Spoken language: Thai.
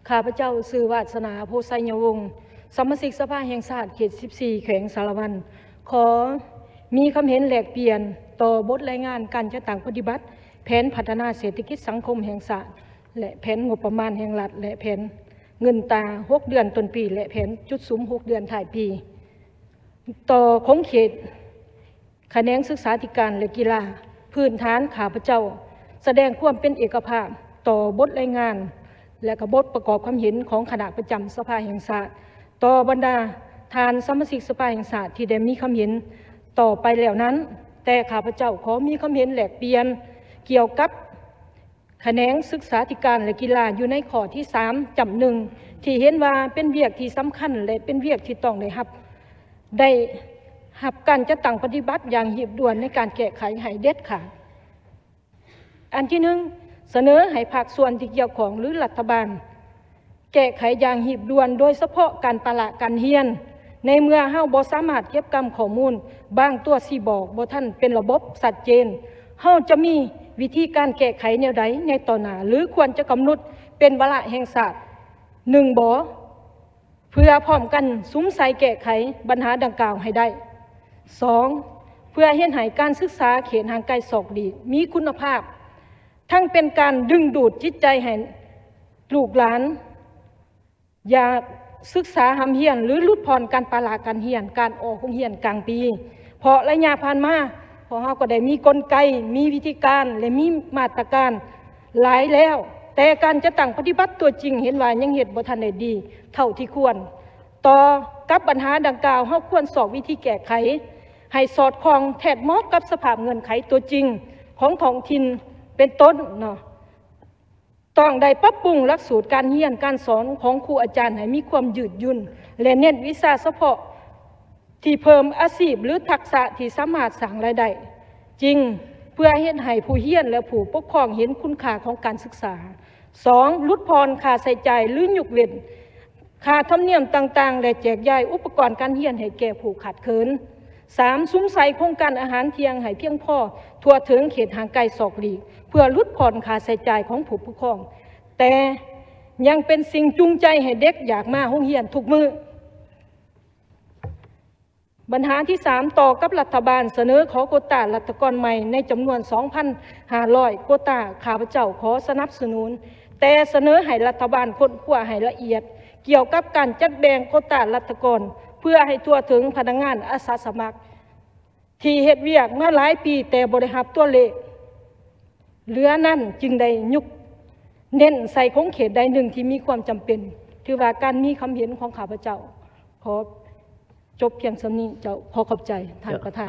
ข้าพเจ้าชื่อวาสนาโพไซยวงศ์สมาชิกสภาแห่งชาติเขต 14 แขวงสารวันขอมีความเห็นแลกเปลี่ยนต่อบทรายงานการจัดตั้งปฏิบัติแผนพัฒนาเศรษฐกิจสังคมแห่งชาติและแผนงบประมาณแห่งรัฐและแผนเงินตรา6 เดือนต้นปีและแผนจุดซุ้ม6 เดือนท้ายปีต่อของเขตแขนงศึกษาธิการและกีฬาพื้นฐานข้าพเจ้าแสดงความเป็นเอกภาพต่อบทรายงานและกบทประกอบความเห็นของคณะประจำสภาแห่งชาติต่อบรรดาทานสมาชิกสภาแห่งชาติที่ได้มีความเห็นต่อไปแล้วนั้นแต่ข้าพเจ้าขอมีความเห็นแลกเปลี่ยนเกี่ยวกับแขนงศึกษาธิการและกีฬาอยู่ในข้อที่3จำหนึ่งที่เห็นว่าเป็นเวียกที่สำคัญและเป็นเวียกที่ต้องได้รับการจัดตั้งปฏิบัติอย่างหีบด่วนในการแก้ไขให้เด็ดขาดอันที่1เสนอให้ภาคส่วนที่เกี่ยวข้องหรือรัฐบาลแก้ไขอย่างหีบด่วนโดยเฉพาะการประละการเรียนในเมื่อเฮาบ่สามารถเก็บกำข้อมูลบางตัวสิบอกบ่ทันเป็นระบบชัดเจนเฮาจะมีวิธีการแก้ไขแนวใดในต่อหน้าหรือควรจะกำหนดเป็นวาระแห่งชาติ1บ่เพื่อพร้อมกันสุมใส่แก้ไขปัญหาดังกล่าวให้ได้2เพื่อเฮ็ดให้การศึกษาเขตห่างไกลศอกดีมีคุณภาพทั้งเป็นการดึงดูดจิตใจให้ลูกหลานอยากศึกษาหำเฮียนหรือลดพรการปราการเฮียนการออกโรงเรียนกลางปีเพราะระยะผ่านมาพอเฮาก็ได้มีกลไกมีวิธีการและมีมาตรการหลายแล้วแต่การจะตั้งปฏิบัติตัวจริงเห็นว่ายังเฮ็ดบ่ทันได้ดีเท่าที่ควรต่อกับปัญหาดังกล่าวเฮาควรสอบวิธีแก้ไขให้สอดคล้องแทบเหมาะกับสภาพเงื่อนไขตัวจริงของท้องถิ่นเป็นต้นเนาะต้องได้ปรับปรุงหลักสูตรการเรียนการสอนของครูอาจารย์ให้มีความยืดหยุ่นและเน้นวิชาเฉพาะที่เพิ่มอาชีพหรือทักษะที่สามารถสร้างรายได้จริงเพื่อเฮ็ดให้ผู้เรียนและผู้ปกครองเห็นคุณค่าของการศึกษา2ลดพรค่าใช้จ่ายหรือยกเว้นค่าธรรมเนียมต่างๆและแจกจ่ายอุปกรณ์การเรียนให้แก่ผู้ขาดเขิน3ซุ้มใส่โครงการอาหารเที่ยงให้เพียงพอทั่วถึงเขตห่างไกลศอกหลีกเพื่อลดผ่อนค่าใช้จ่ายของผู้ปกครองแต่ยังเป็นสิ่งจูงใจให้เด็กอยากมาโรงเรียนทุกมื้อปัญหาที่3ต่อกับรัฐบาลเสนอขอโควต้ารัฐกรใหม่ในจำนวน 2,500 โควต้าข้าพเจ้าขอสนับสนุนแต่เสนอให้รัฐบาลค้นคว้าให้ละเอียดเกี่ยวกับการจัดแบ่งโควต้ารัฐกรเพื่อให้ทั่วถึงพนักงานอาสาสมัครที่เฮ็ดเวียกมาหลายปีแต่บ่ได้รับตัวเลขเหลือนั้นจึงได้ยุกเน้นใส่ของเขตใดหนึ่งที่มีความจำเป็นถือว่าการมีความเห็นของข้าพเจ้าขอจบเพียงส่ำนี้เจ้าขอขอบใจท่านประธาน